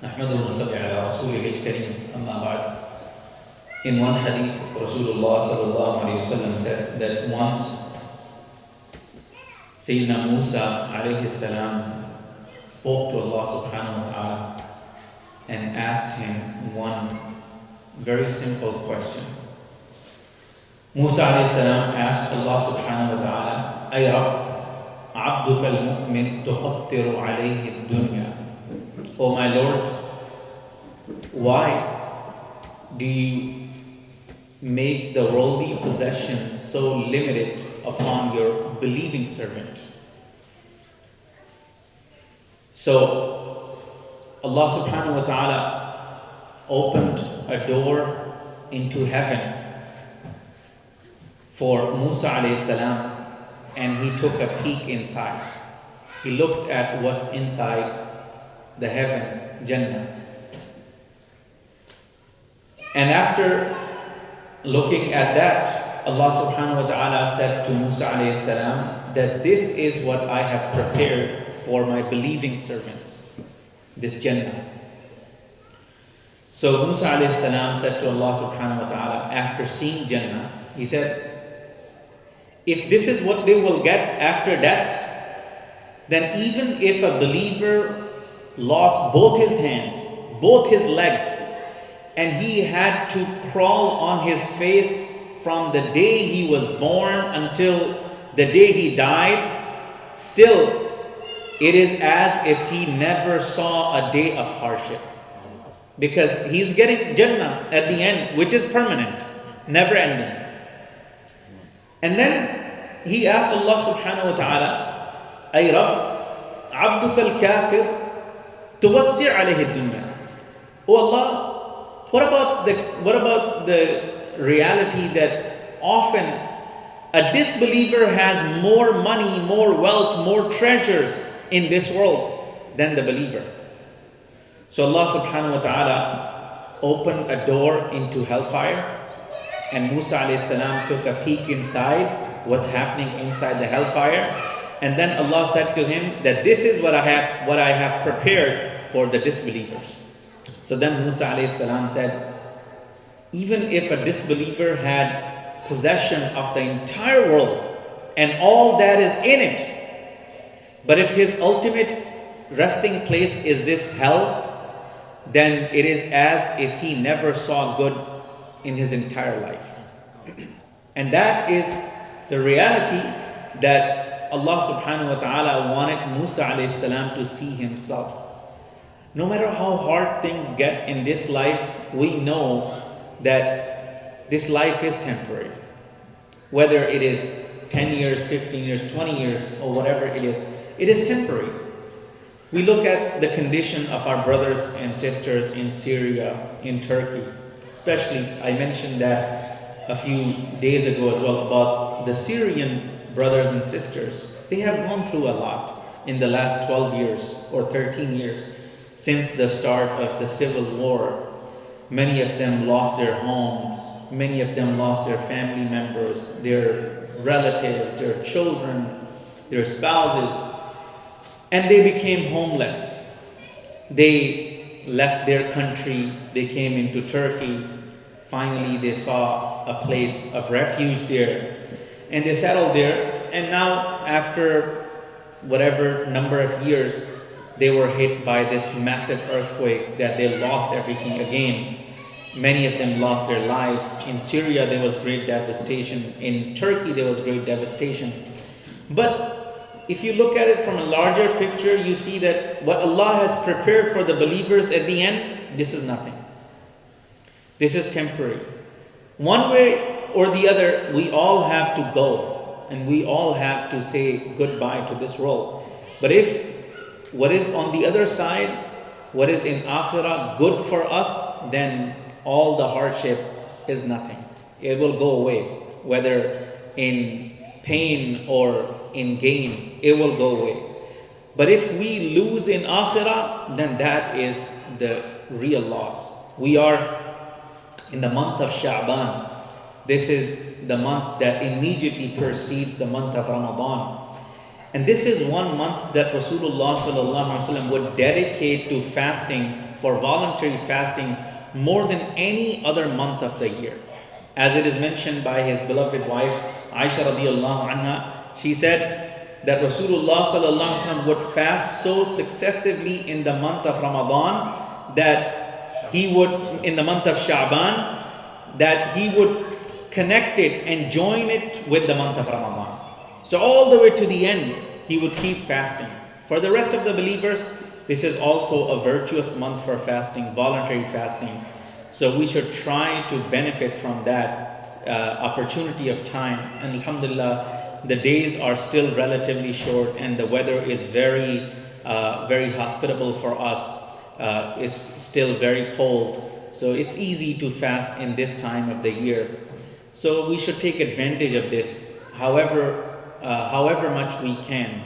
نحمده ونصلي على رسوله الكريم أما بعد. In one hadith, Rasulullah sallallahu alayhi wa sallam said that once Sayyidina Musa alayhi salam spoke to Allah subhanahu wa ta'ala and asked him one very simple question. Musa alayhi salam asked Allah subhanahu wa ta'ala, Ay Rabb, عبدك المؤمن تقطر عليه الدنيا. Oh my Lord, why do you make the worldly possessions so limited upon your believing servant? So Allah subhanahu wa ta'ala opened a door into heaven for Musa alayhi salam, and he took a peek inside. He looked at what's inside the heaven, Jannah. And after looking at that, Allah subhanahu wa ta'ala said to Musa alayhi salam that this is what I have prepared for my believing servants, this Jannah. So Musa alayhi salam said to Allah subhanahu wa ta'ala, after seeing Jannah, he said, if this is what they will get after death, then even if a believer lost both his hands, both his legs, and he had to crawl on his face from the day he was born until the day he died, still it is as if he never saw a day of hardship. Because he's getting Jannah at the end, which is permanent, never ending. And then he asked Allah subhanahu wa ta'ala, Ay Rabb, abduka al-kafir tuwassi' alayhi dunya. Oh Allah, what about the reality that often a disbeliever has more money, more wealth, more treasures in this world than the believer? So Allah subhanahu wa ta'ala opened a door into hellfire, and Musa alayhi salam took a peek inside what's happening inside the hellfire. And then Allah said to him that this is what I have prepared for the disbelievers. So then Musa alayhi salam said, even if a disbeliever had possession of the entire world and all that is in it, but if his ultimate resting place is this hell, then it is as if he never saw good in his entire life. And that is the reality that Allah subhanahu wa ta'ala wanted Musa alayhi salam to see himself. No matter how hard things get in this life, we know that this life is temporary. Whether it is 10 years, 15 years, 20 years, or whatever it is temporary. We look at the condition of our brothers and sisters in Syria, in Turkey. Especially, I mentioned that a few days ago as well about the Syrian brothers and sisters. They have gone through a lot in the last 12 years or 13 years since the start of the civil war. Many of them lost their homes. Many of them lost their family members, their relatives, their children, their spouses. And they became homeless. They left their country. They came into Turkey. Finally, they saw a place of refuge there. And they settled there. And now, after whatever number of years, they were hit by this massive earthquake that they lost everything again. Many of them lost their lives. In Syria, there was great devastation. In Turkey, there was great devastation. But if you look at it from a larger picture, you see that what Allah has prepared for the believers at the end, this is nothing. This is temporary. One way or the other, we all have to go, and we all have to say goodbye to this world. But if what is on the other side, what is in Akhirah good for us, then all the hardship is nothing. It will go away, whether in pain or in gain, it will go away. But if we lose in Akhirah, then that is the real loss. We are in the month of Sha'ban. This is the month that immediately precedes the month of Ramadan. And this is one month that Rasulullah sallallahu alaihi wasallam would dedicate to fasting for voluntary fasting more than any other month of the year. As it is mentioned by his beloved wife, Aisha radiallahu anha, she said that Rasulullah sallallahu alaihi wasallam would fast so successively in the month of Ramadan that he would, in the month of Sha'ban, that he would connect it and join it with the month of Ramadan. So all the way to the end, he would keep fasting. For the rest of the believers, this is also a virtuous month for fasting, voluntary fasting. So we should try to benefit from that opportunity of time. And alhamdulillah, the days are still relatively short and the weather is very hospitable for us. It's still very cold. So it's easy to fast in this time of the year. So we should take advantage of this however much we can.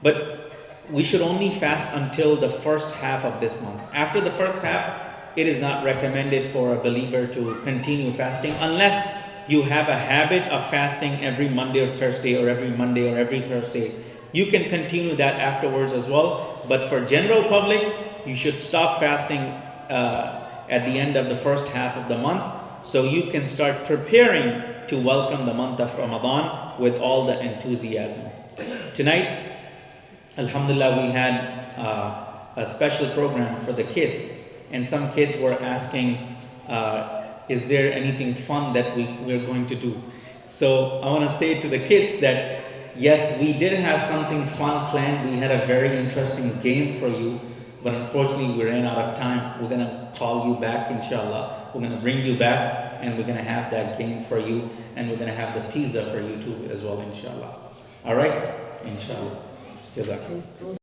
But we should only fast until the first half of this month. After the first half, it is not recommended for a believer to continue fasting unless you have a habit of fasting every Monday or Thursday or every Monday or every Thursday. You can continue that afterwards as well. But for general public, you should stop fasting at the end of the first half of the month, so you can start preparing to welcome the month of Ramadan with all the enthusiasm. Tonight, alhamdulillah, we had a special program for the kids, and some kids were asking, is there anything fun that we're going to do? So I want to say to the kids that yes, we did have something fun planned. We had a very interesting game for you, but unfortunately we ran out of time. We're going to call you back, inshallah. We're going to bring you back and we're going to have that game for you, and we're going to have the pizza for you too as well, inshallah. All right? Inshallah. Jazakallah.